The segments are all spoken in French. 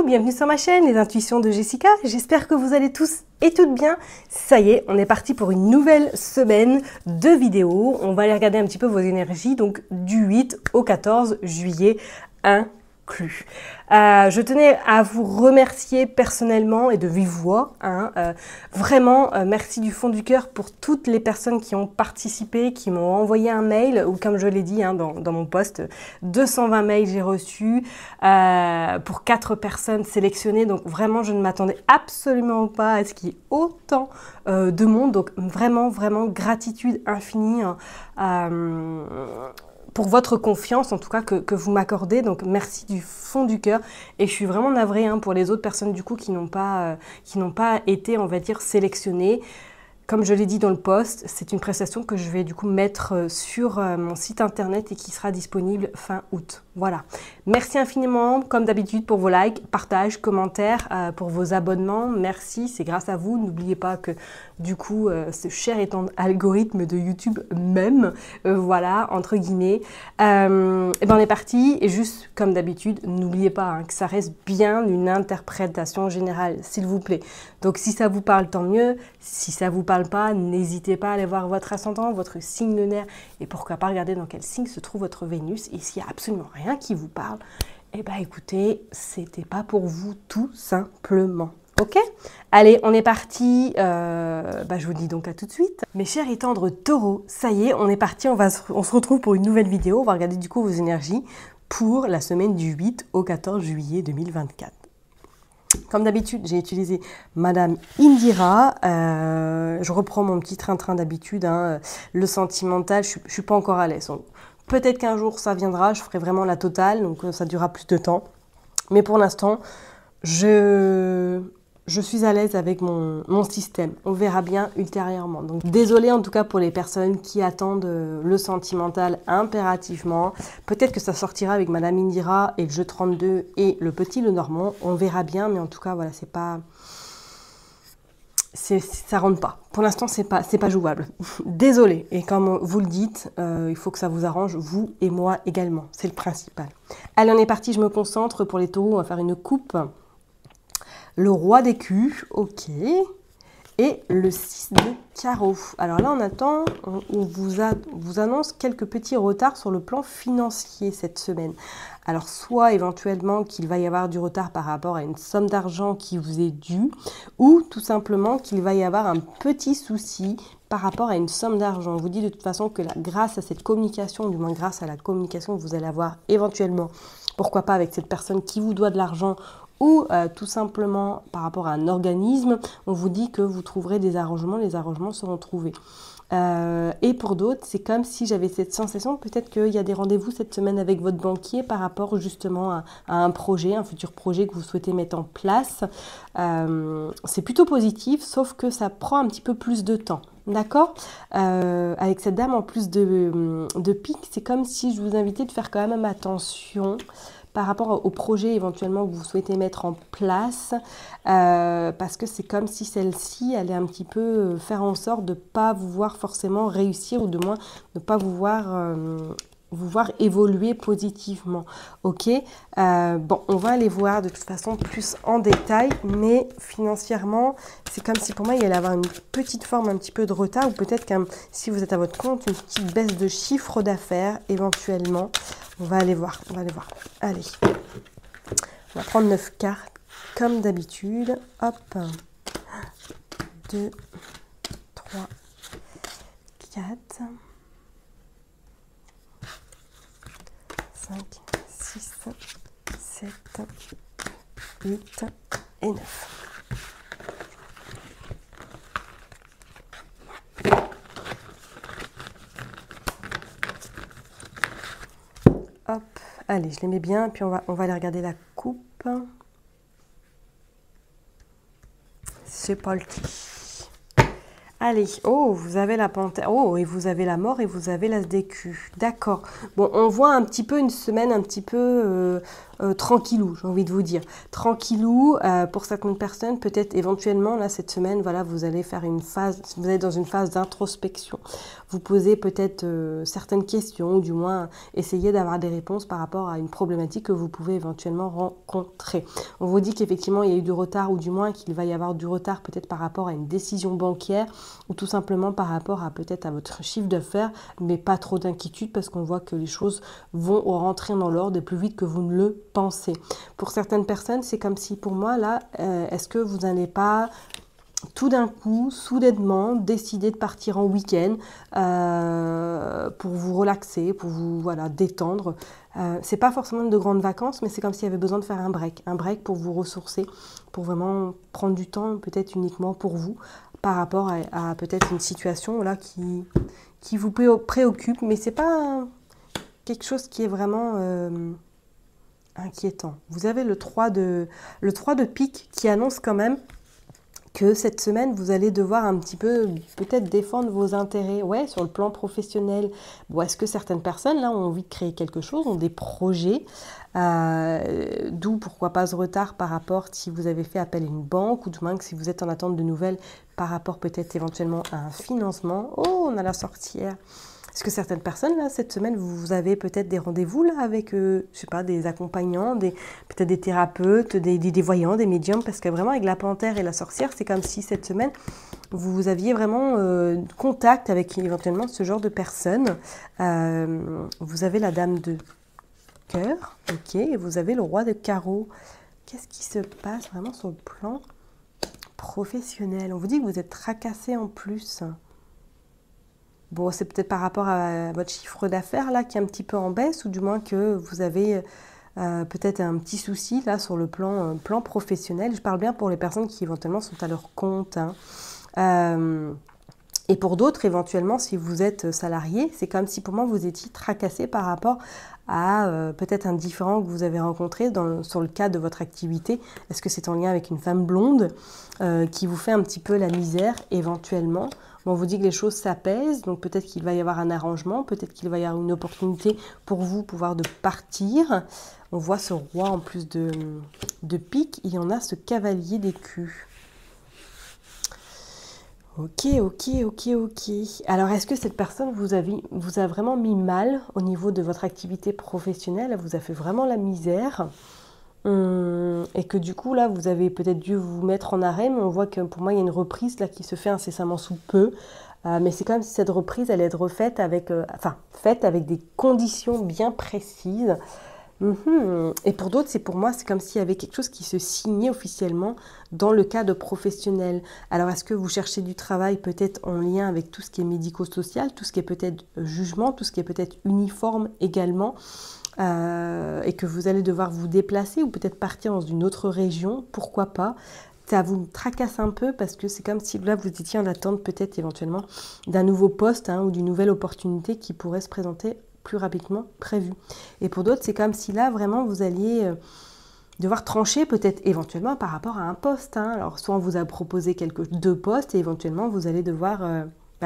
bienvenue sur ma chaîne, les intuitions de Jessica. J'espère que vous allez tous et toutes bien. Ça y est, on est parti pour une nouvelle semaine de vidéos. On va aller regarder un petit peu vos énergies, donc du 8 au 14 juillet inclus. Je tenais à vous remercier personnellement et de vive voix. Vraiment, merci du fond du cœur pour toutes les personnes qui ont participé, qui m'ont envoyé un mail, ou comme je l'ai dit dans mon post, 220 mails j'ai reçus pour 4 personnes sélectionnées. Donc vraiment, je ne m'attendais absolument pas à ce qu'il y ait autant de monde. Donc vraiment, vraiment, gratitude infinie. Pour votre confiance, en tout cas, que vous m'accordez. Donc, merci du fond du cœur. Et je suis vraiment navrée pour les autres personnes, du coup, qui n'ont pas été, on va dire, sélectionnées. Comme je l'ai dit dans le post, c'est une prestation que je vais du coup mettre sur mon site internet et qui sera disponible fin août. Voilà. Merci infiniment, comme d'habitude, pour vos likes, partages, commentaires, pour vos abonnements. Merci, c'est grâce à vous. N'oubliez pas que du coup, ce cher algorithme de YouTube même, voilà, entre guillemets. Et ben on est parti. Et juste comme d'habitude, n'oubliez pas que ça reste bien une interprétation générale, s'il vous plaît. Donc si ça vous parle, tant mieux. Si ça vous parle pas, n'hésitez pas à aller voir votre ascendant, votre signe lunaire et pourquoi pas regarder dans quel signe se trouve votre Vénus. Et s'il n'y a absolument rien qui vous parle, eh ben écoutez, c'était pas pour vous tout simplement. Ok? Allez, on est parti. Je vous dis donc à tout de suite. Mes chers et tendres taureaux, ça y est, on est parti. On se retrouve pour une nouvelle vidéo. On va regarder du coup vos énergies pour la semaine du 8 au 14 juillet 2024. Comme d'habitude, j'ai utilisé Madame Indira. Je reprends mon petit train-train d'habitude. Le sentimental, je ne suis pas encore à l'aise. Peut-être qu'un jour, ça viendra. Je ferai vraiment la totale. Donc, ça durera plus de temps. Mais pour l'instant, je suis à l'aise avec mon système. On verra bien ultérieurement. Donc, désolée en tout cas pour les personnes qui attendent le sentimental impérativement. Peut-être que ça sortira avec Madame Indira et le jeu 32 et le petit le Normand. On verra bien, mais en tout cas, voilà, ça rentre pas. Pour l'instant, c'est pas jouable. Désolée. Et comme vous le dites, il faut que ça vous arrange, vous et moi également. C'est le principal. Allez, on est parti. Je me concentre pour les taureaux. On va faire une coupe. Le roi d'écus, ok. Et le 6 de carreau. Alors là, on attend, on vous annonce quelques petits retards sur le plan financier cette semaine. Alors, soit éventuellement qu'il va y avoir du retard par rapport à une somme d'argent qui vous est due, ou tout simplement qu'il va y avoir un petit souci par rapport à une somme d'argent. On vous dit de toute façon que grâce à cette communication, du moins grâce à la communication que vous allez avoir éventuellement, pourquoi pas avec cette personne qui vous doit de l'argent, ou tout simplement par rapport à un organisme, on vous dit que vous trouverez des arrangements, les arrangements seront trouvés. Et pour d'autres, c'est comme si j'avais cette sensation, peut-être qu'il y a des rendez-vous cette semaine avec votre banquier par rapport justement à un projet, un futur projet que vous souhaitez mettre en place. C'est plutôt positif, sauf que ça prend un petit peu plus de temps. D'accord? Avec cette dame en plus de pique, c'est comme si je vous invitais de faire quand même attention par rapport au projet éventuellement que vous souhaitez mettre en place, parce que c'est comme si celle-ci allait un petit peu faire en sorte de ne pas vous voir forcément réussir, ou de moins ne pas vous voir évoluer positivement. Ok, bon, on va aller voir de toute façon plus en détail, mais financièrement, c'est comme si pour moi, il allait avoir une petite forme un petit peu de retard, ou peut-être que si vous êtes à votre compte, une petite baisse de chiffre d'affaires éventuellement. On va aller voir, Allez, on va prendre 9 cartes comme d'habitude. Hop, 2, 3, 4, 5, 6, 7, 8 et 9. Hop, allez, je les mets bien, puis on va aller regarder la coupe. C'est parti. Allez, oh, vous avez la panthère, oh, et vous avez la mort et vous avez l'as d'écu. D'accord. Bon, on voit un petit peu une semaine un petit peu tranquillou, j'ai envie de vous dire. Tranquillou, pour certaines personnes, peut-être éventuellement, là, cette semaine, voilà, vous allez faire une phase, vous êtes dans une phase d'introspection. Vous posez peut-être certaines questions, ou du moins essayer d'avoir des réponses par rapport à une problématique que vous pouvez éventuellement rencontrer. On vous dit qu'effectivement, il y a eu du retard, ou du moins qu'il va y avoir du retard peut-être par rapport à une décision bancaire, ou tout simplement par rapport à peut-être à votre chiffre d'affaires, mais pas trop d'inquiétude parce qu'on voit que les choses vont rentrer dans l'ordre et plus vite que vous ne le pensez. Pour certaines personnes, c'est comme si pour moi, là, est-ce que vous n'allez pas tout d'un coup, soudainement, décider de partir en week-end pour vous relaxer, pour vous voilà, détendre. C'est pas forcément de grandes vacances, mais c'est comme s'il y avait besoin de faire un break pour vous ressourcer, pour vraiment prendre du temps, peut-être uniquement pour vous, par rapport à peut-être une situation là, qui vous préoccupe, mais c'est pas quelque chose qui est vraiment inquiétant. Vous avez le 3 de pique qui annonce quand même que cette semaine, vous allez devoir un petit peu peut-être défendre vos intérêts, ouais, sur le plan professionnel. Bon, est-ce que certaines personnes, là, ont envie de créer quelque chose, ont des projets, d'où pourquoi pas ce retard par rapport si vous avez fait appel à une banque, ou du moins que si vous êtes en attente de nouvelles par rapport peut-être éventuellement à un financement. Oh, on a la sorcière. Est-ce que certaines personnes, là, cette semaine, vous avez peut-être des rendez-vous là, avec, je sais pas, des accompagnants, peut-être des thérapeutes, des voyants, des médiums, parce que vraiment, avec la panthère et la sorcière, c'est comme si cette semaine, vous aviez vraiment contact avec éventuellement ce genre de personnes. Vous avez la dame de cœur, ok, et vous avez le roi de carreau. Qu'est-ce qui se passe vraiment sur le plan professionnel? On vous dit que vous êtes tracassé en plus. Bon, c'est peut-être par rapport à votre chiffre d'affaires là qui est un petit peu en baisse, ou du moins que vous avez peut-être un petit souci là sur le plan professionnel. Je parle bien pour les personnes qui éventuellement sont à leur compte, hein. Et pour d'autres, éventuellement, si vous êtes salarié, c'est comme si pour moi vous étiez tracassé par rapport à peut-être un différend que vous avez rencontré sur le cadre de votre activité. Est-ce que c'est en lien avec une femme blonde qui vous fait un petit peu la misère éventuellement? On vous dit que les choses s'apaisent, donc peut-être qu'il va y avoir un arrangement, peut-être qu'il va y avoir une opportunité pour vous pouvoir de partir. On voit ce roi en plus de pique, il y en a ce cavalier d'écus. Ok. Alors, est-ce que cette personne vous a vraiment mis mal au niveau de votre activité professionnelle? Elle vous a fait vraiment la misère? Et que du coup, là, vous avez peut-être dû vous mettre en arrêt, mais on voit que pour moi, il y a une reprise là qui se fait incessamment sous peu. Mais c'est comme si cette reprise allait être refaite faite avec des conditions bien précises. Et pour d'autres, pour moi, c'est comme s'il y avait quelque chose qui se signait officiellement dans le cadre professionnel. Alors, est-ce que vous cherchez du travail peut-être en lien avec tout ce qui est médico-social, tout ce qui est peut-être jugement, tout ce qui est peut-être uniforme également, et que vous allez devoir vous déplacer ou peut-être partir dans une autre région, pourquoi pas? Ça vous tracasse un peu parce que c'est comme si là vous étiez en attente peut-être éventuellement d'un nouveau poste, hein, ou d'une nouvelle opportunité qui pourrait se présenter plus rapidement prévu. Et pour d'autres, c'est comme si là, vraiment, vous alliez devoir trancher peut-être éventuellement par rapport à un poste, hein. Alors, soit on vous a proposé deux postes et éventuellement, vous allez devoir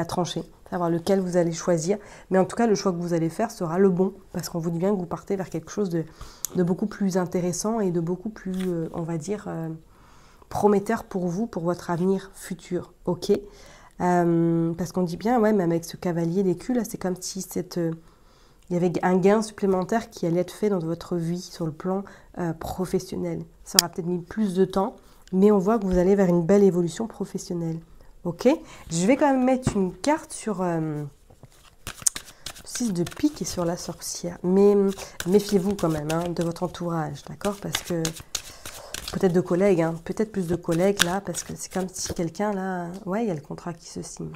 trancher, savoir lequel vous allez choisir. Mais en tout cas, le choix que vous allez faire sera le bon parce qu'on vous dit bien que vous partez vers quelque chose de beaucoup plus intéressant et de beaucoup plus, on va dire, prometteur pour vous, pour votre avenir futur. Ok, parce qu'on dit bien, ouais, même avec ce cavalier d'écus, là, c'est comme si il y avait un gain supplémentaire qui allait être fait dans votre vie sur le plan professionnel. Ça aura peut-être mis plus de temps, mais on voit que vous allez vers une belle évolution professionnelle. Ok, je vais quand même mettre une carte sur 6 de pique et sur la sorcière. Mais méfiez-vous quand même, hein, de votre entourage, d'accord? Parce que peut-être de collègues, hein, peut-être plus de collègues là, parce que c'est comme si quelqu'un là, ouais, il y a le contrat qui se signe.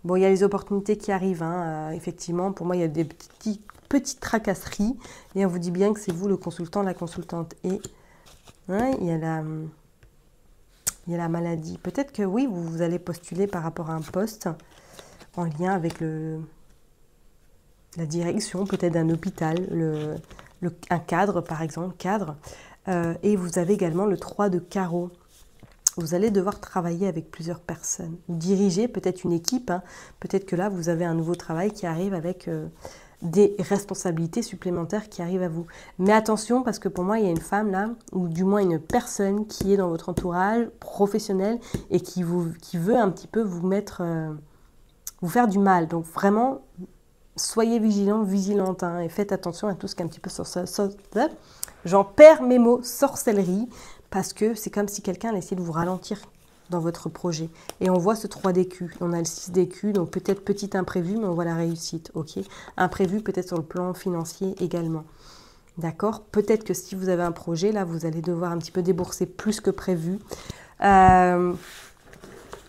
Bon, il y a les opportunités qui arrivent, hein. Effectivement, pour moi, il y a des petites tracasseries. Et on vous dit bien que c'est vous le consultant, la consultante. Et hein, il y a la maladie. Peut-être que oui, vous allez postuler par rapport à un poste en lien avec la direction, peut-être d'un hôpital, un cadre, par exemple, cadre. Et vous avez également le 3 de carreau. vous allez devoir travailler avec plusieurs personnes, diriger peut-être une équipe, hein. Peut-être que là, vous avez un nouveau travail qui arrive avec des responsabilités supplémentaires qui arrivent à vous. Mais attention, parce que pour moi, il y a une femme là, ou du moins une personne qui est dans votre entourage professionnel et qui veut un petit peu vous mettre, vous faire du mal. Donc vraiment, soyez vigilants, vigilantes, hein, et faites attention à tout ce qui est un petit peu j'en perds mes mots, sorcellerie, parce que c'est comme si quelqu'un a essayé de vous ralentir dans votre projet. Et on voit ce 3 d'écus, on a le 6 d'écus, donc peut-être petit imprévu, mais on voit la réussite, ok? Imprévu peut-être sur le plan financier également, d'accord? Peut-être que si vous avez un projet, là, vous allez devoir un petit peu débourser plus que prévu.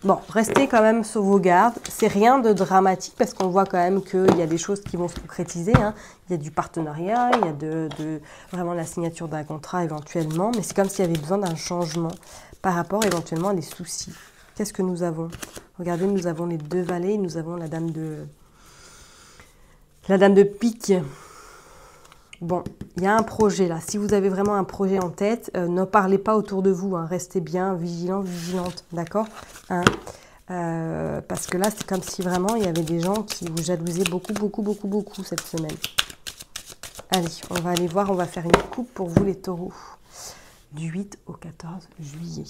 Bon, restez quand même sur vos gardes. C'est rien de dramatique parce qu'on voit quand même qu'il y a des choses qui vont se concrétiser, hein. Il y a du partenariat, il y a vraiment la signature d'un contrat éventuellement, mais c'est comme s'il y avait besoin d'un changement par rapport éventuellement à des soucis. Qu'est-ce que nous avons? Regardez, nous avons les 2 valets, nous avons la dame de pique. Bon, il y a un projet là. Si vous avez vraiment un projet en tête, ne parlez pas autour de vous, hein. Restez bien vigilant, vigilante, d'accord, hein, parce que là, c'est comme si vraiment il y avait des gens qui vous jalousaient beaucoup cette semaine. Allez, on va aller voir, on va faire une coupe pour vous les taureaux, du 8 au 14 juillet.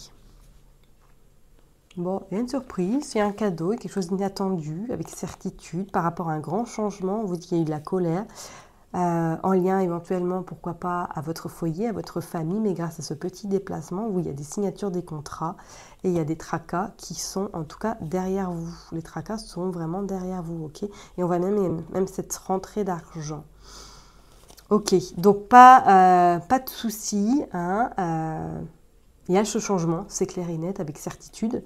Bon, il y a une surprise, il y a un cadeau, quelque chose d'inattendu, avec certitude, par rapport à un grand changement. On vous dit qu'il y a eu de la colère. En lien éventuellement, pourquoi pas, à votre foyer, à votre famille, mais grâce à ce petit déplacement où il y a des signatures des contrats et il y a des tracas qui sont en tout cas derrière vous. Les tracas sont vraiment derrière vous, ok? Et on va même cette rentrée d'argent. Ok, donc pas de souci, hein, il y a ce changement, c'est clair et net, avec certitude.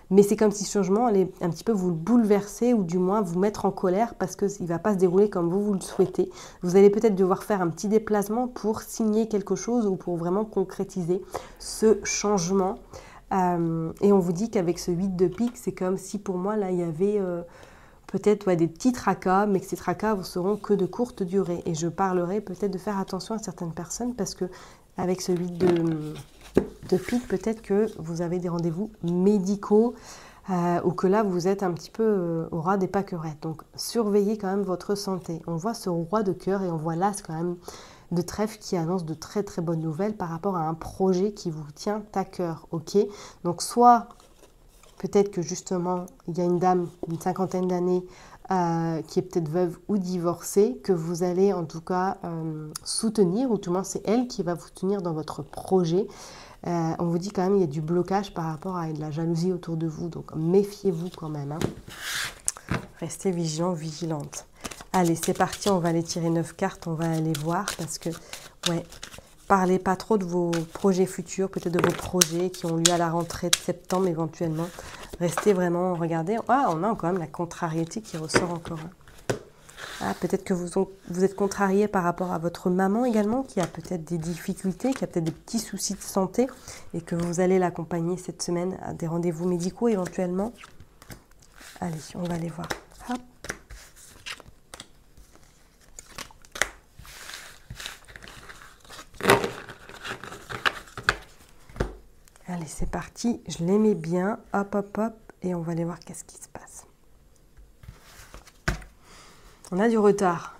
Mais c'est comme si ce changement allait un petit peu vous bouleverser ou du moins vous mettre en colère parce qu'il ne va pas se dérouler comme vous le souhaitez. Vous allez peut-être devoir faire un petit déplacement pour signer quelque chose ou pour vraiment concrétiser ce changement. Et on vous dit qu'avec ce 8 de pique, c'est comme si pour moi, là, il y avait peut-être des petits tracas, mais que ces tracas ne seront que de courte durée. Et je parlerai peut-être de faire attention à certaines personnes parce que avec ce 8 de pique, peut-être que vous avez des rendez-vous médicaux ou que là, vous êtes un petit peu au ras des pâquerettes. Donc, surveillez quand même votre santé. On voit ce roi de cœur et on voit l'as quand même de trèfle qui annonce de très très bonnes nouvelles par rapport à un projet qui vous tient à cœur, ok? Donc, soit peut-être que justement, il y a une dame d'une 50aine d'années qui est peut-être veuve ou divorcée, que vous allez en tout cas soutenir, ou tout le moins c'est elle qui va vous tenir dans votre projet. On vous dit quand même qu'il y a du blocage par rapport à de la jalousie autour de vous, donc méfiez-vous quand même, hein. Restez vigilant, vigilante. Allez, c'est parti, on va aller tirer 9 cartes, on va aller voir, parce que, ouais, parlez pas trop de vos projets futurs, peut-être de vos projets qui ont lieu à la rentrée de septembre éventuellement. Restez vraiment, regardez, on a quand même la contrariété qui ressort encore, hein. Ah, peut-être que vous êtes contrarié par rapport à votre maman également, qui a peut-être des difficultés, qui a peut-être des petits soucis de santé, et que vous allez l'accompagner cette semaine à des rendez-vous médicaux éventuellement. Allez, on va aller voir. Hop. Allez, c'est parti. Je les mets bien. Hop, hop, hop. Et on va aller voir qu'est-ce qui se passe. On a du retard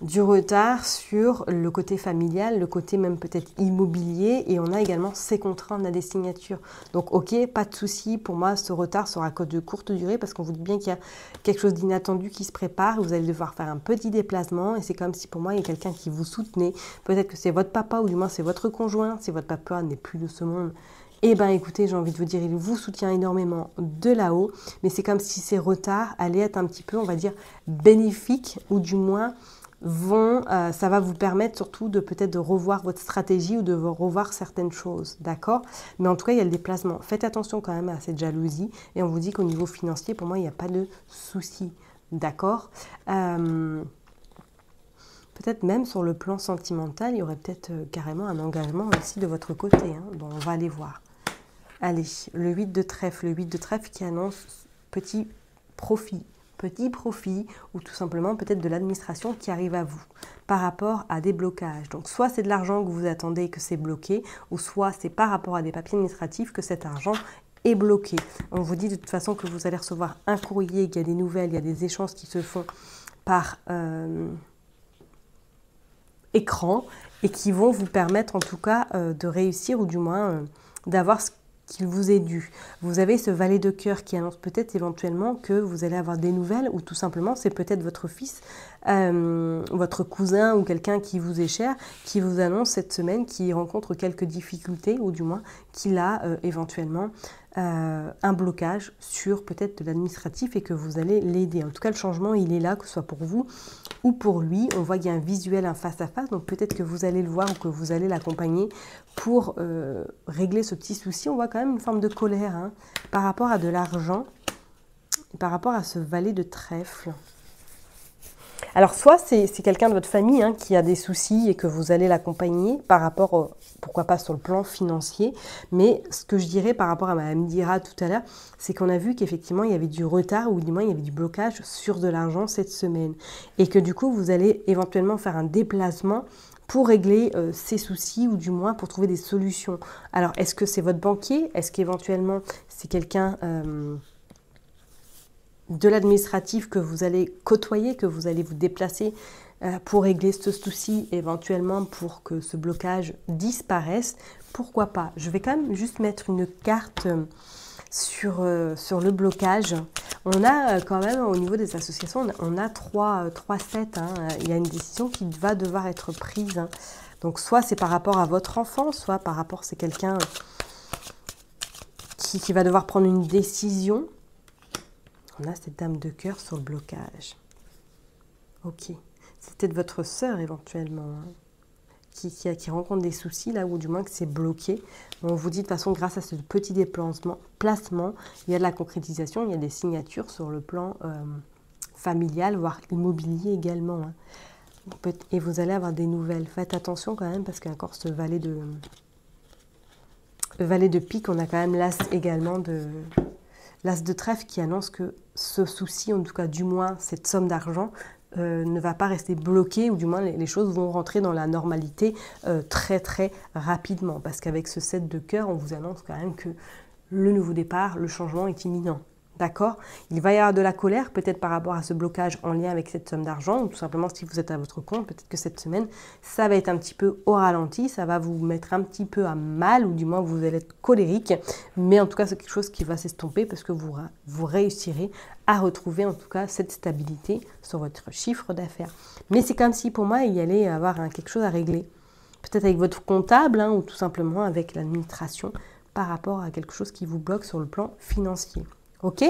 sur le côté familial, le côté même peut-être immobilier, et on a également ces contrats, on a des signatures. Donc ok, pas de souci, pour moi ce retard sera que de courte durée parce qu'on vous dit bien qu'il y a quelque chose d'inattendu qui se prépare, vous allez devoir faire un petit déplacement et c'est comme si pour moi il y a quelqu'un qui vous soutenait, peut-être que c'est votre papa ou du moins c'est votre conjoint, si votre papa n'est plus de ce monde. Eh bien écoutez, j'ai envie de vous dire, il vous soutient énormément de là-haut, mais c'est comme si ces retards allaient être un petit peu, on va dire, bénéfiques, ou du moins, ça va vous permettre surtout de peut-être de revoir votre stratégie ou de revoir certaines choses, d'accord? Mais en tout cas, il y a le déplacement. Faites attention quand même à cette jalousie, et on vous dit qu'au niveau financier, pour moi, il n'y a pas de souci, d'accord? Peut-être même sur le plan sentimental, il y aurait peut-être carrément un engagement aussi de votre côté, hein. Bon, on va aller voir. Allez, le 8 de trèfle qui annonce petit profit, ou tout simplement peut-être de l'administration qui arrive à vous par rapport à des blocages. Donc soit c'est de l'argent que vous attendez et que c'est bloqué, ou soit c'est par rapport à des papiers administratifs que cet argent est bloqué. On vous dit de toute façon que vous allez recevoir un courrier, qu'il y a des nouvelles, il y a des échanges qui se font par écran et qui vont vous permettre en tout cas de réussir ou du moins d'avoir ce qu'il vous est dû. Vous avez ce valet de cœur qui annonce peut-être éventuellement que vous allez avoir des nouvelles ou tout simplement c'est peut-être votre fils, votre cousin ou quelqu'un qui vous est cher qui vous annonce cette semaine qu'il rencontre quelques difficultés ou du moins qu'il a éventuellement un blocage sur peut-être de l'administratif et que vous allez l'aider. En tout cas, le changement, il est là, que ce soit pour vous ou pour lui. On voit qu'il y a un visuel, un face-à-face, donc peut-être que vous allez le voir ou que vous allez l'accompagner pour régler ce petit souci. On voit quand même une forme de colère hein, par rapport à de l'argent, par rapport à ce valet de trèfle. Alors, soit c'est quelqu'un de votre famille hein, qui a des soucis et que vous allez l'accompagner par rapport, pourquoi pas sur le plan financier, mais ce que je dirais par rapport à Madame Dira tout à l'heure, c'est qu'on a vu qu'effectivement, il y avait du retard ou du moins il y avait du blocage sur de l'argent cette semaine. Et que du coup, vous allez éventuellement faire un déplacement pour régler ces soucis ou du moins pour trouver des solutions. Alors, est-ce que c'est votre banquier? Est-ce qu'éventuellement, c'est quelqu'un... de l'administratif que vous allez côtoyer, que vous allez vous déplacer pour régler ce souci, éventuellement pour que ce blocage disparaisse, pourquoi pas. Je vais quand même juste mettre une carte sur le blocage. On a quand même au niveau des associations, on a 3 sets. Hein. Il y a une décision qui va devoir être prise. Hein. Donc soit c'est par rapport à votre enfant, soit par rapport c'est quelqu'un qui va devoir prendre une décision. On a cette dame de cœur sur le blocage. Ok. C'est peut-être votre sœur éventuellement hein, qui rencontre des soucis là ou du moins que c'est bloqué. On vous dit de toute façon grâce à ce petit placement, il y a de la concrétisation, il y a des signatures sur le plan familial, voire immobilier également. Hein. Et vous allez avoir des nouvelles. Faites attention quand même parce qu'encore ce valet de pique, on a quand même l'as également de... L'as de trèfle qui annonce que ce souci, en tout cas du moins cette somme d'argent, ne va pas rester bloqué ou du moins les choses vont rentrer dans la normalité très très rapidement. Parce qu'avec ce 7 de cœur, on vous annonce quand même que le nouveau départ, le changement est imminent. D'accord? Il va y avoir de la colère, peut-être par rapport à ce blocage en lien avec cette somme d'argent, ou tout simplement si vous êtes à votre compte, peut-être que cette semaine, ça va être un petit peu au ralenti, ça va vous mettre un petit peu à mal, ou du moins vous allez être colérique, mais en tout cas c'est quelque chose qui va s'estomper parce que vous réussirez à retrouver en tout cas cette stabilité sur votre chiffre d'affaires. Mais c'est comme si pour moi il y allait avoir quelque chose à régler, peut-être avec votre comptable, hein, ou tout simplement avec l'administration, par rapport à quelque chose qui vous bloque sur le plan financier. Ok?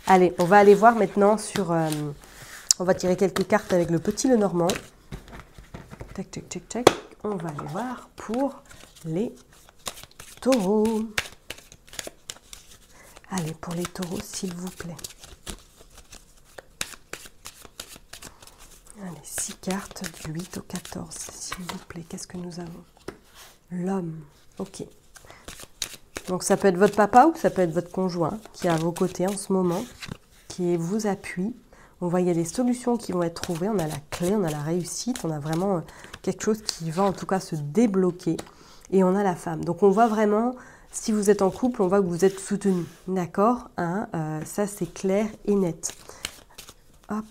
Allez, on va aller voir maintenant sur... on va tirer quelques cartes avec le petit Lenormand. Tac, tac, tac, tac. On va aller voir pour les taureaux. Allez, pour les taureaux, s'il vous plaît. Allez, 6 cartes du 8 au 14, s'il vous plaît. Qu'est-ce que nous avons? L'homme. Ok. Donc ça peut être votre papa ou ça peut être votre conjoint qui est à vos côtés en ce moment, qui vous appuie. On voit qu'il y a des solutions qui vont être trouvées, on a la clé, on a la réussite, on a vraiment quelque chose qui va en tout cas se débloquer. Et on a la femme. Donc on voit vraiment, si vous êtes en couple, on voit que vous êtes soutenu. D'accord hein, ça c'est clair et net. Hop.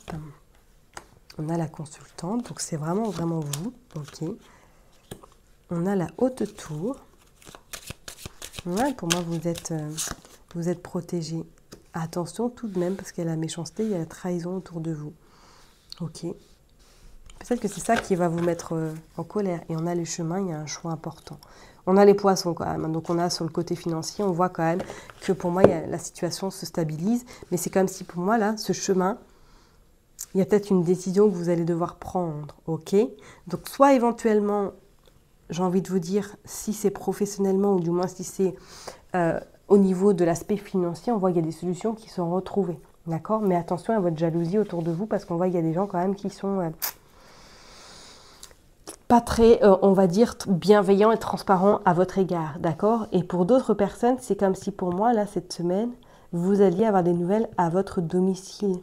On a la consultante, donc c'est vraiment vous. Ok. On a la haute tour. Ouais, pour moi, vous êtes protégé. Attention tout de même, parce qu'il y a la méchanceté, il y a la trahison autour de vous. Ok. Peut-être que c'est ça qui va vous mettre en colère. Et on a les chemins, il y a un choix important. On a les poissons quand même. Donc on a sur le côté financier, on voit quand même que pour moi, la situation se stabilise. Mais c'est comme si pour moi, là, ce chemin, il y a peut-être une décision que vous allez devoir prendre. Ok. Donc soit éventuellement... J'ai envie de vous dire, si c'est professionnellement ou du moins si c'est au niveau de l'aspect financier, on voit qu'il y a des solutions qui sont retrouvées. D'accord? Mais attention à votre jalousie autour de vous parce qu'on voit qu'il y a des gens quand même qui sont pas très, on va dire, bienveillants et transparents à votre égard. D'accord? Et pour d'autres personnes, c'est comme si pour moi, là, cette semaine, vous alliez avoir des nouvelles à votre domicile.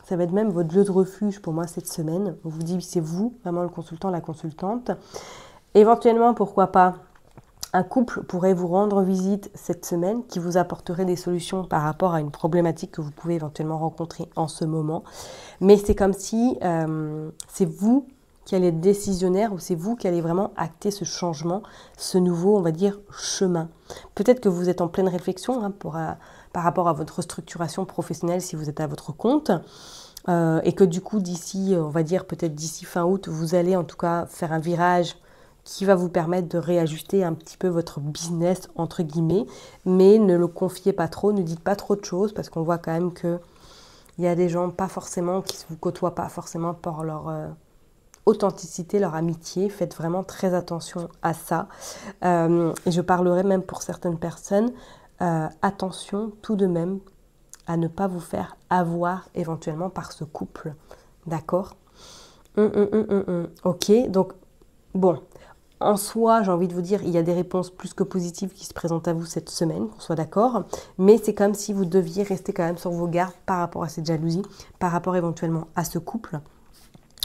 Ça va être même votre lieu de refuge pour moi cette semaine. On vous dit, c'est vous, vraiment le consultant, la consultante. Éventuellement, pourquoi pas, Un couple pourrait vous rendre visite cette semaine qui vous apporterait des solutions par rapport à une problématique que vous pouvez éventuellement rencontrer en ce moment. Mais c'est comme si c'est vous qui allez être décisionnaire ou c'est vous qui allez vraiment acter ce changement, ce nouveau, on va dire, chemin. Peut-être que vous êtes en pleine réflexion par rapport à votre structuration professionnelle si vous êtes à votre compte. Et que du coup, d'ici, on va dire peut-être d'ici fin août, vous allez en tout cas faire un virage qui va vous permettre de réajuster un petit peu votre business, entre guillemets, mais ne le confiez pas trop, ne dites pas trop de choses, parce qu'on voit quand même qu'il y a des gens pas forcément, qui ne vous côtoient pas forcément pour leur authenticité, leur amitié. Faites vraiment très attention à ça. Et je parlerai même pour certaines personnes, attention tout de même à ne pas vous faire avoir éventuellement par ce couple. D'accord ? Ok, donc bon. En soi, j'ai envie de vous dire, il y a des réponses plus que positives qui se présentent à vous cette semaine, qu'on soit d'accord. Mais c'est comme si vous deviez rester quand même sur vos gardes par rapport à cette jalousie, par rapport éventuellement à ce couple,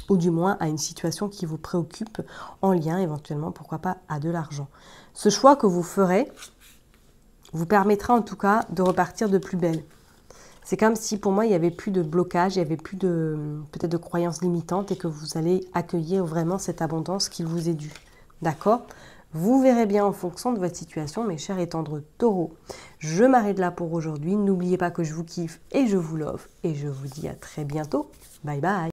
ou du moins à une situation qui vous préoccupe en lien éventuellement, pourquoi pas, à de l'argent. Ce choix que vous ferez vous permettra en tout cas de repartir de plus belle. C'est comme si pour moi il n'y avait plus de blocage, il n'y avait plus peut-être de croyances limitantes et que vous allez accueillir vraiment cette abondance qu'il vous est due. D'accord ? Vous verrez bien en fonction de votre situation, mes chers et tendres taureaux. Je m'arrête là pour aujourd'hui. N'oubliez pas que je vous kiffe et je vous love. Et je vous dis à très bientôt. Bye bye.